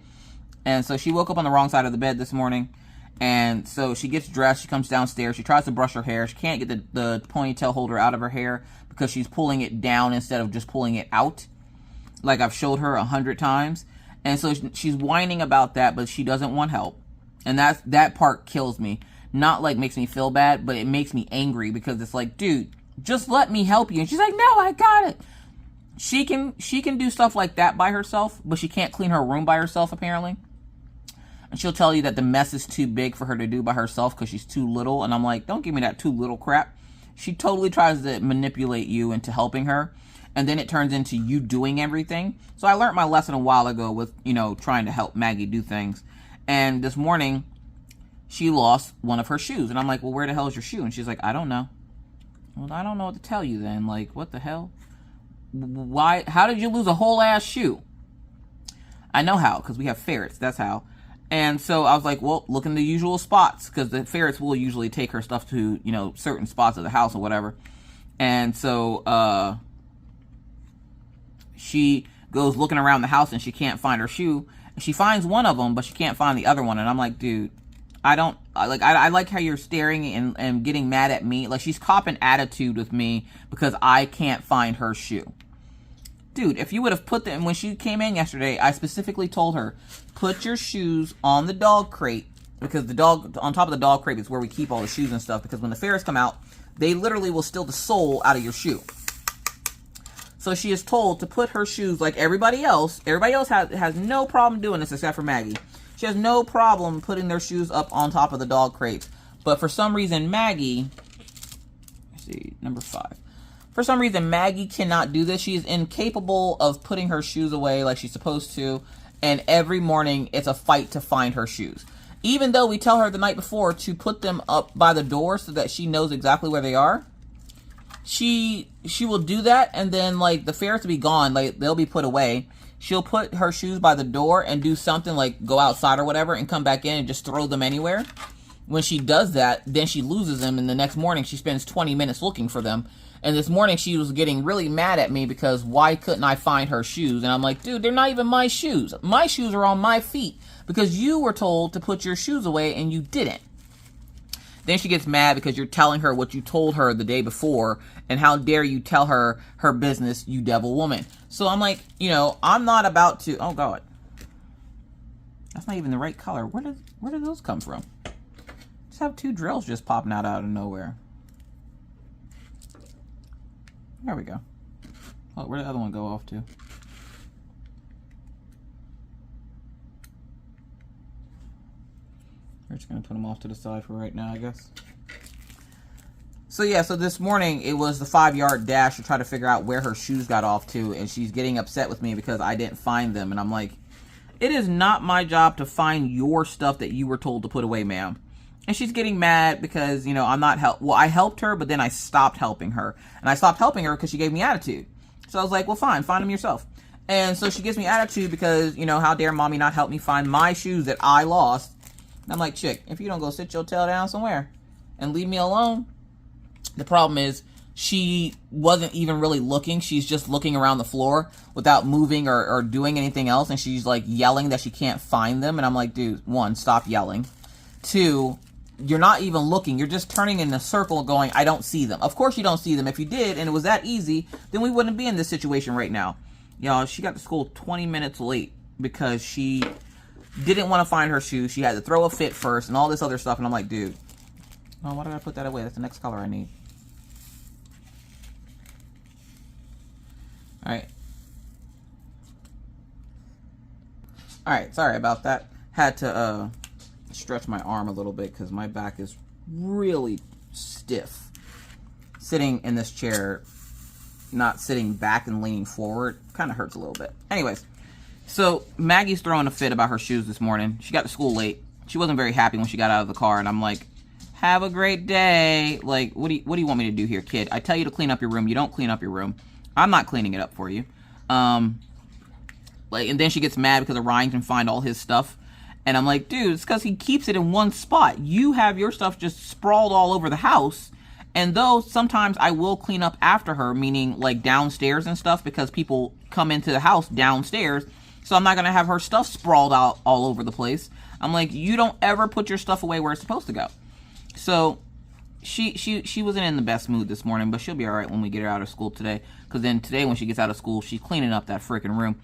And so she woke up on the wrong side of the bed this morning. And so she gets dressed. She comes downstairs. She tries to brush her hair. She can't get the ponytail holder out of her hair because she's pulling it down instead of just pulling it out, like I've showed her 100 times. And so she's whining about that, but she doesn't want help. And that part kills me. Not like makes me feel bad, but it makes me angry because it's like, dude, just let me help you. And she's like, no, I got it. She can do stuff like that by herself, but she can't clean her room by herself, apparently. And she'll tell you that the mess is too big for her to do by herself because she's too little. And I'm like, don't give me that too little crap. She totally tries to manipulate you into helping her. And then it turns into you doing everything. So I learned my lesson a while ago with, trying to help Maggie do things. And this morning, she lost one of her shoes. And I'm like, well, where the hell is your shoe? And she's like, I don't know. Well, I don't know what to tell you then. Like, what the hell? Why? How did you lose a whole ass shoe? I know how, because we have ferrets. That's how. And so I was like, well, look in the usual spots, because the ferrets will usually take her stuff to, certain spots of the house or whatever. And so she goes looking around the house and she can't find her shoe. She finds one of them, but she can't find the other one. And I'm like, dude, I like how you're staring and getting mad at me. Like, she's copping attitude with me because I can't find her shoe. Dude, if you would have put them, when she came in yesterday, I specifically told her, put your shoes on the dog crate, because on top of the dog crate is where we keep all the shoes and stuff, because when the ferrets come out, they literally will steal the sole out of your shoe. So she is told to put her shoes like everybody else. Everybody else has no problem doing this except for Maggie. She has no problem putting their shoes up on top of the dog crates. But for some reason, Maggie, let's see, number 5. For some reason, Maggie cannot do this. She is incapable of putting her shoes away like she's supposed to. And every morning, it's a fight to find her shoes. Even though we tell her the night before to put them up by the door so that she knows exactly where they are. She will do that, and then, like, the ferrets will be gone. Like, they'll be put away. She'll put her shoes by the door and do something like go outside or whatever and come back in and just throw them anywhere. When she does that, then she loses them, and the next morning she spends 20 minutes looking for them. And this morning she was getting really mad at me because why couldn't I find her shoes? And I'm like, dude, they're not even my shoes. My shoes are on my feet because you were told to put your shoes away and you didn't. Then she gets mad because you're telling her what you told her the day before, and how dare you tell her her business, you devil woman. So I'm like, I'm not about to, oh God. That's not even the right color. Where did those come from? Just have 2 drills just popping out of nowhere. There we go. Oh, where did the other one go off to? We're just gonna put them off to the side for right now, I guess. So yeah, so this morning it was the 5-yard dash to try to figure out where her shoes got off to, and she's getting upset with me because I didn't find them, and I'm like, it is not my job to find your stuff that you were told to put away, ma'am. And she's getting mad because, you know, I'm not well, I helped her, but then I stopped helping her. And I stopped helping her because she gave me attitude. So I was like, well, fine, find them yourself. And so she gives me attitude because, you know, how dare mommy not help me find my shoes that I lost. And I'm like, chick, if you don't go sit your tail down somewhere and leave me alone. The problem is she wasn't even really looking. She's just looking around the floor without moving or doing anything else. And she's like yelling that she can't find them. And I'm like, dude, 1, stop yelling. 2, you're not even looking. You're just turning in a circle going, I don't see them. Of course you don't see them. If you did and it was that easy, then we wouldn't be in this situation right now. You know, she got to school 20 minutes late because she didn't want to find her shoes. She had to throw a fit first and all this other stuff. And I'm like, dude, oh, why did I put that away? That's the next color I need. Alright. Alright, sorry about that. Had to stretch my arm a little bit because my back is really stiff. Sitting in this chair, not sitting back and leaning forward, kind of hurts a little bit. Anyways, so Maggie's throwing a fit about her shoes this morning. She got to school late. She wasn't very happy when she got out of the car, and I'm like, have a great day. Like, what do you want me to do here, kid? I tell you to clean up your room. You don't clean up your room. I'm not cleaning it up for you. Like, and then she gets mad because Orion can find all his stuff. And I'm like, dude, it's because he keeps it in one spot. You have your stuff just sprawled all over the house. And though sometimes I will clean up after her, meaning like downstairs and stuff, because people come into the house downstairs. So I'm not going to have her stuff sprawled out all over the place. I'm like, you don't ever put your stuff away where it's supposed to go. So she wasn't in the best mood this morning, but she'll be all right when we get her out of school today. Because then today when she gets out of school, she's cleaning up that freaking room.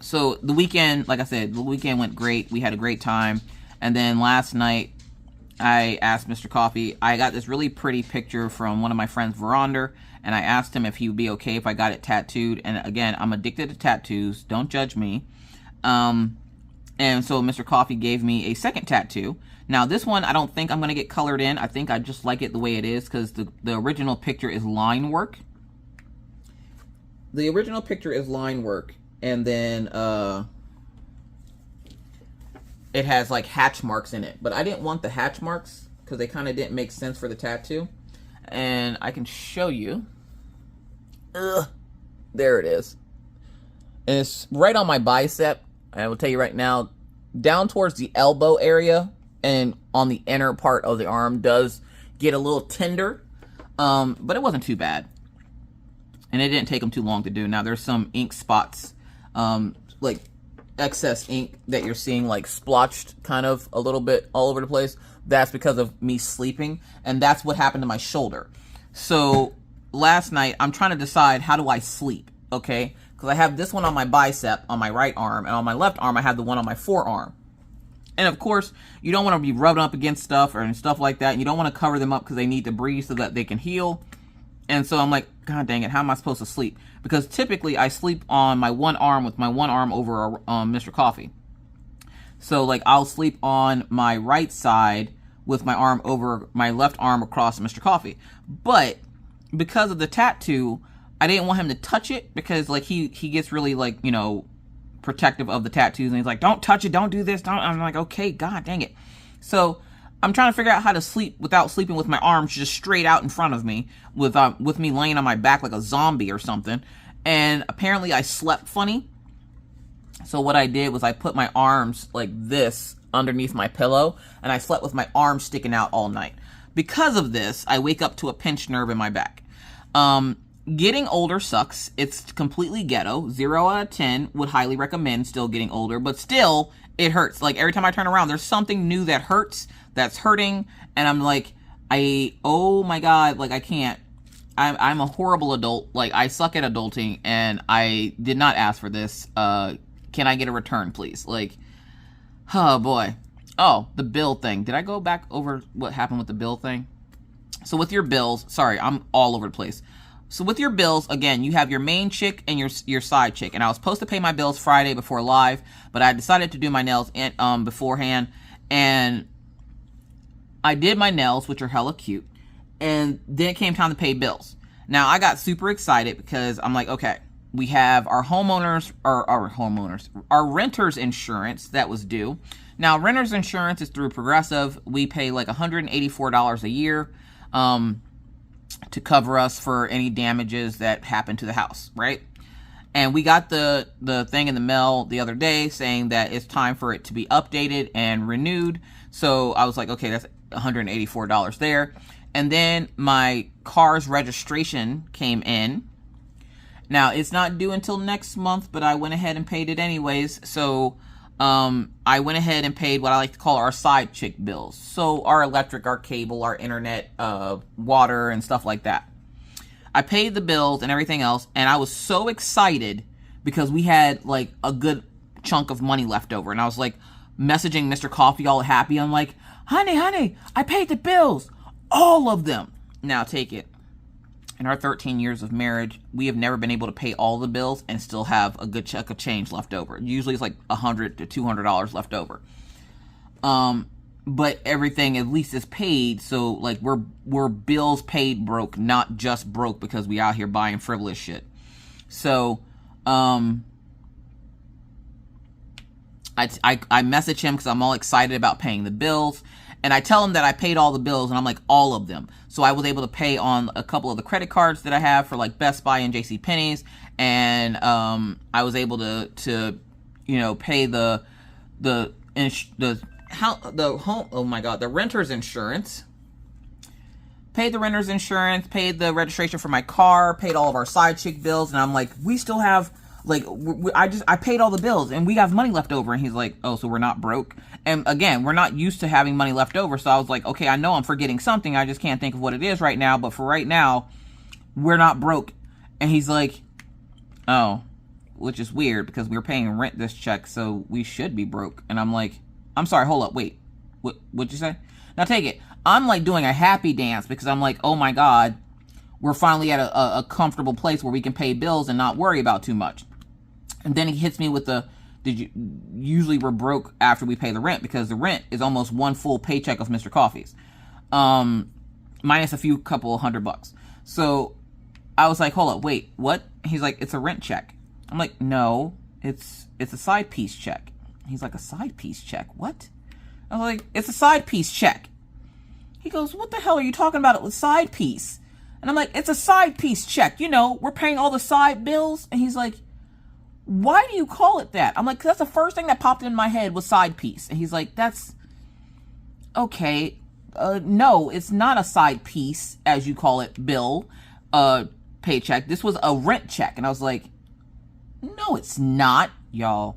So the weekend, like I said, the weekend went great. We had a great time. And then last night, I asked Mr. Coffee, I got this really pretty picture from one of my friends, Veronder, and I asked him if he would be okay if I got it tattooed. And again, I'm addicted to tattoos. Don't judge me. And so Mr. Coffee gave me a second tattoo. Now, this one, I don't think I'm going to get colored in. I think I just like it the way it is because the original picture is line work. The original picture is line work. And then it has like hatch marks in it. But I didn't want the hatch marks because they kind of didn't make sense for the tattoo. And I can show you. There it is. And it's right on my bicep. I will tell you right now, down towards the elbow area and on the inner part of the arm does get a little tender. But it wasn't too bad. And it didn't take them too long to do. Now, there's some ink spots, like excess ink that you're seeing like splotched kind of a little bit all over the place. That's because of me sleeping. And that's what happened to my shoulder. So last night, I'm trying to decide how do I sleep, okay? Because I have this one on my bicep, on my right arm, and on my left arm, I have the one on my forearm. And of course, you don't want to be rubbing up against stuff or stuff like that. And you don't want to cover them up because they need to breathe so that they can heal. And so I'm like, God dang it, how am I supposed to sleep? Because typically I sleep on my one arm with my one arm over Mr. Coffee. So like I'll sleep on my right side with my arm over my left arm across Mr. Coffee. But because of the tattoo, I didn't want him to touch it because like he gets really like, you know, protective of the tattoos. And he's like, don't touch it, don't do this. Don't. I'm like, okay, God dang it. So I'm trying to figure out how to sleep without sleeping with my arms just straight out in front of me with me laying on my back like a zombie or something. And apparently I slept funny. So what I did was I put my arms like this underneath my pillow and I slept with my arms sticking out all night. Because of this, I wake up to a pinched nerve in my back. Getting older sucks. It's completely ghetto. 0 out of 10 would highly recommend still getting older, but still it hurts. Like every time I turn around, there's something new that hurts, that's hurting. And I'm like, oh my God, like I can't. I'm a horrible adult. Like I suck at adulting and I did not ask for this. can I get a return, please? Like, oh boy. Oh, the bill thing. Did I go back over what happened with the bill thing? So with your bills, sorry, I'm all over the place. So with your bills, again, you have your main chick and your side chick. And I was supposed to pay my bills Friday before live, but I decided to do my nails beforehand. And I did my nails, which are hella cute. And then it came time to pay bills. Now, I got super excited because I'm like, okay, we have our our renter's insurance that was due. Now, renter's insurance is through Progressive. We pay like $184 a year to cover us for any damages that happen to the house, right? And we got the thing in the mail the other day saying that it's time for it to be updated and renewed. So I was like, okay, that's $184 there. And then my car's registration came in. Now, it's not due until next month, but I went ahead and paid it anyways. So I went ahead and paid what I like to call our side chick bills. So our electric, our cable, our internet, water, and stuff like that. I paid the bills and everything else, and I was so excited because we had like a good chunk of money left over. And I was like messaging Mr. Coffee all happy. I'm like, honey, I paid the bills. All of them. Now take it. In our 13 years of marriage, we have never been able to pay all the bills and still have a good chunk of change left over. Usually it's like $100 to $200 left over. But everything at least is paid, so like we're bills paid broke, not just broke because we out here buying frivolous shit. So I message him because I'm all excited about paying the bills. And I tell him that I paid all the bills, and I'm like, all of them. So I was able to pay on a couple of the credit cards that I have for like Best Buy and JCPenney's. And I was able to pay the renter's insurance. Paid the renter's insurance, paid the registration for my car, paid all of our side chick bills. And I'm like, we still have, like, I paid all the bills and we have money left over. And he's like, oh, so we're not broke. And again, we're not used to having money left over. So I was like, okay, I know I'm forgetting something. I just can't think of what it is right now. But for right now, we're not broke. And he's like, oh, which is weird because we were paying rent this check. So we should be broke. And I'm like, I'm sorry, hold up, wait. What'd you say? Now take it. I'm like doing a happy dance because I'm like, oh my God, we're finally at a comfortable place where we can pay bills and not worry about too much. And then he hits me with usually we're broke after we pay the rent because the rent is almost one full paycheck of Mr. Coffee's. Minus a couple $100. So I was like, hold up, wait, what? He's like, it's a rent check. I'm like, no, it's a side piece check. He's like, a side piece check? What? I was like, it's a side piece check. He goes, what the hell are you talking about it with side piece? And I'm like, it's a side piece check. We're paying all the side bills. And he's like, why do you call it that? I'm like, that's the first thing that popped in my head was side piece. And he's like, that's okay. No, it's not a side piece, as you call it, bill, paycheck. This was a rent check. And I was like, no, it's not, y'all.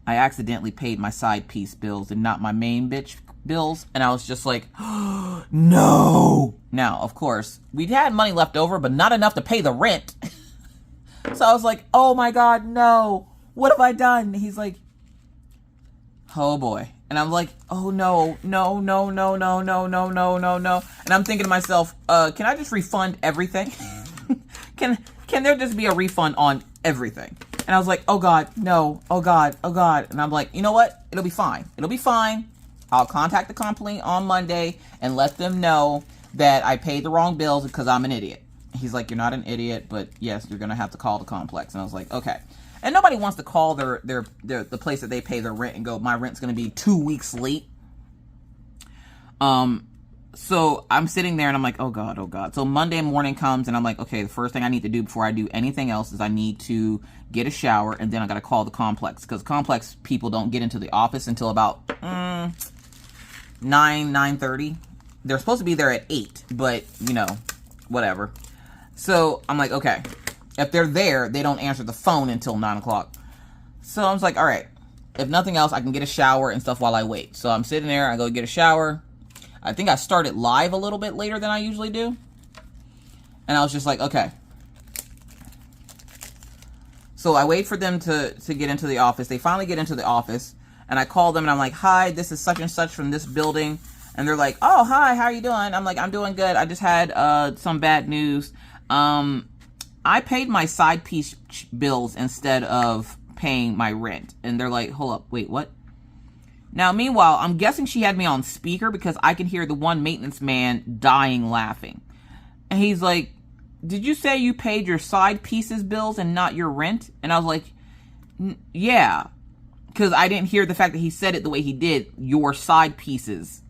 I accidentally paid my side piece bills and not my main bitch bills. And I was just like, oh, no. Now, of course, we'd had money left over, but not enough to pay the rent. So I was like, oh my God, no. What have I done? He's like, oh boy. And I'm like, oh no. And I'm thinking to myself, can I just refund everything? Can there just be a refund on everything? And I was like, oh God, no. Oh God. And I'm like, you know what? It'll be fine. I'll contact the company on Monday and let them know that I paid the wrong bills because I'm an idiot. He's like, you're not an idiot, but yes, you're going to have to call the complex. And I was like, okay. And nobody wants to call the place that they pay their rent and go, my rent's going to be 2 weeks late. So I'm sitting there and I'm like, oh God. So Monday morning comes and I'm like, okay, the first thing I need to do before I do anything else is I need to get a shower and then I got to call the complex because complex people don't get into the office until about 9:30. They're supposed to be there at 8, but whatever. So I'm like, okay, if they're there, they don't answer the phone until 9 o'clock. So I was like, all right, if nothing else, I can get a shower and stuff while I wait. So I'm sitting there, I go get a shower. I think I started live a little bit later than I usually do. And I was just like, okay. So I wait for them to get into the office. They finally get into the office, and I call them and I'm like, hi, this is such and such from this building. And they're like, oh, hi, how are you doing? I'm like, I'm doing good. I just had some bad news. I paid my side piece bills instead of paying my rent. And they're like, hold up, wait, what? Now, meanwhile, I'm guessing she had me on speaker because I can hear the one maintenance man dying laughing. And he's like, did you say you paid your side pieces bills and not your rent? And I was like, yeah. Because I didn't hear the fact that he said it the way he did, your side pieces.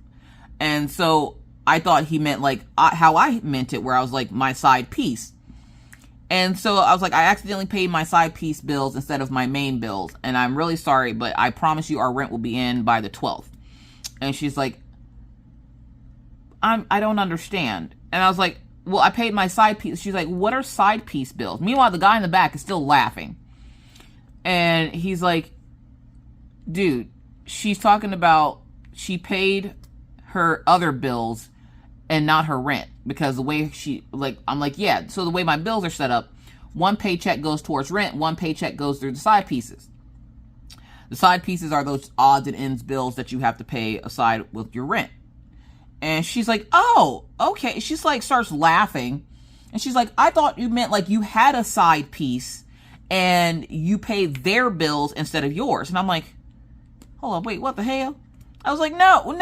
And so I thought he meant like how I meant it, where I was like, my side piece. And so I was like, I accidentally paid my side piece bills instead of my main bills. And I'm really sorry, but I promise you our rent will be in by the 12th. And she's like, I don't understand. And I was like, well, I paid my side piece. She's like, what are side piece bills? Meanwhile, the guy in the back is still laughing. And he's like, dude, she's talking about she paid her other bills and not her rent, because the way I'm like, yeah, so the way my bills are set up, one paycheck goes towards rent, one paycheck goes through the side pieces. The side pieces are those odds and ends bills that you have to pay aside with your rent. And she's like, oh, okay. She's like, starts laughing. And she's like, I thought you meant like you had a side piece and you paid their bills instead of yours. And I'm like, hold on, wait, what the hell? I was like, no,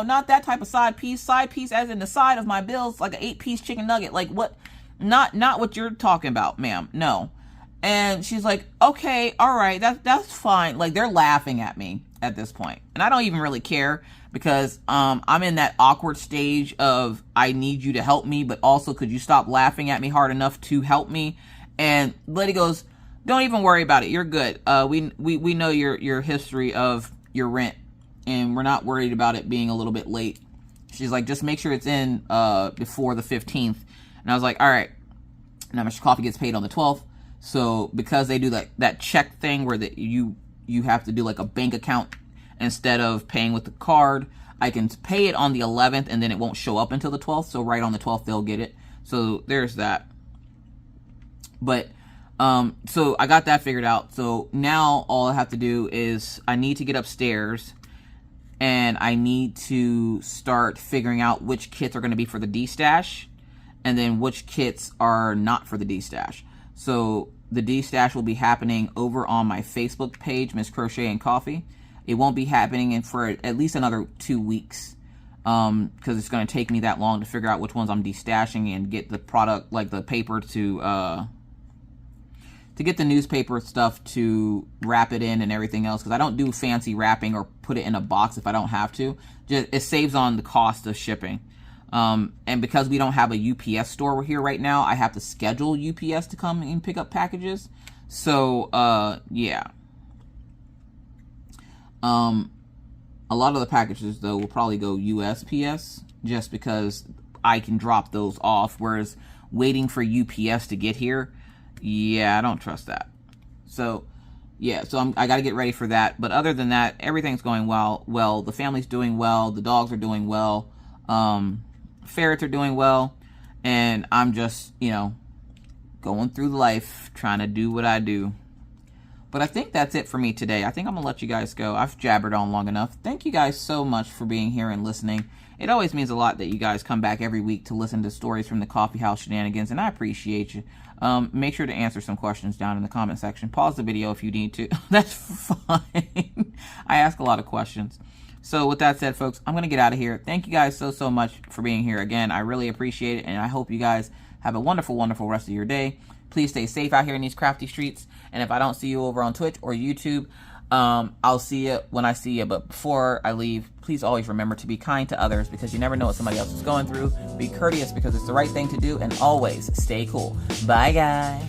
not that type of side piece. Side piece as in the side of my bills, like an 8-piece chicken nugget. Like what? Not what you're talking about, ma'am. No. And she's like, okay, all right, that's fine. Like they're laughing at me at this point. And I don't even really care because I'm in that awkward stage of I need you to help me, but also could you stop laughing at me hard enough to help me? And the lady goes, don't even worry about it. You're good. We know your history of your rent, and we're not worried about it being a little bit late. She's like, just make sure it's in before the 15th. And I was like, all right. Now Mr. Coffee gets paid on the 12th. So because they do that check thing where you have to do like a bank account instead of paying with the card, I can pay it on the 11th and then it won't show up until the 12th. So right on the 12th they'll get it. So there's that. But so I got that figured out. So now all I have to do is I need to get upstairs and I need to start figuring out which kits are going to be for the D-stash and then which kits are not for the D-stash. So the D-stash will be happening over on my Facebook page, Miss Crocheting Coffee. It won't be happening for at least another 2 weeks because it's going to take me that long to figure out which ones I'm de-stashing and get the product, like the paper to get the newspaper stuff to wrap it in and everything else, because I don't do fancy wrapping or put it in a box if I don't have to. Just it saves on the cost of shipping. And because we don't have a UPS store here right now, I have to schedule UPS to come and pick up packages. So, yeah. A lot of the packages, though, will probably go USPS just because I can drop those off, whereas waiting for UPS to get here, yeah, I don't trust that. So, yeah, so I got to get ready for that. But other than that, everything's going well. The family's doing well. The dogs are doing well. Ferrets are doing well. And I'm just, going through life, trying to do what I do. But I think that's it for me today. I think I'm going to let you guys go. I've jabbered on long enough. Thank you guys so much for being here and listening. It always means a lot that you guys come back every week to listen to stories from the Coffee House Shenanigans, and I appreciate you. Make sure to answer some questions down in the comment section. Pause the video if you need to. That's fine. I ask a lot of questions. So with that said, folks, I'm going to get out of here. Thank you guys so much for being here again. I really appreciate it, and I hope you guys have a wonderful, wonderful rest of your day. Please stay safe out here in these crafty streets, and if I don't see you over on Twitch or YouTube, I'll see you when I see you. But before I leave, please always remember to be kind to others, because you never know what somebody else is going through. Be courteous because it's the right thing to do, and always stay cool. Bye, guys.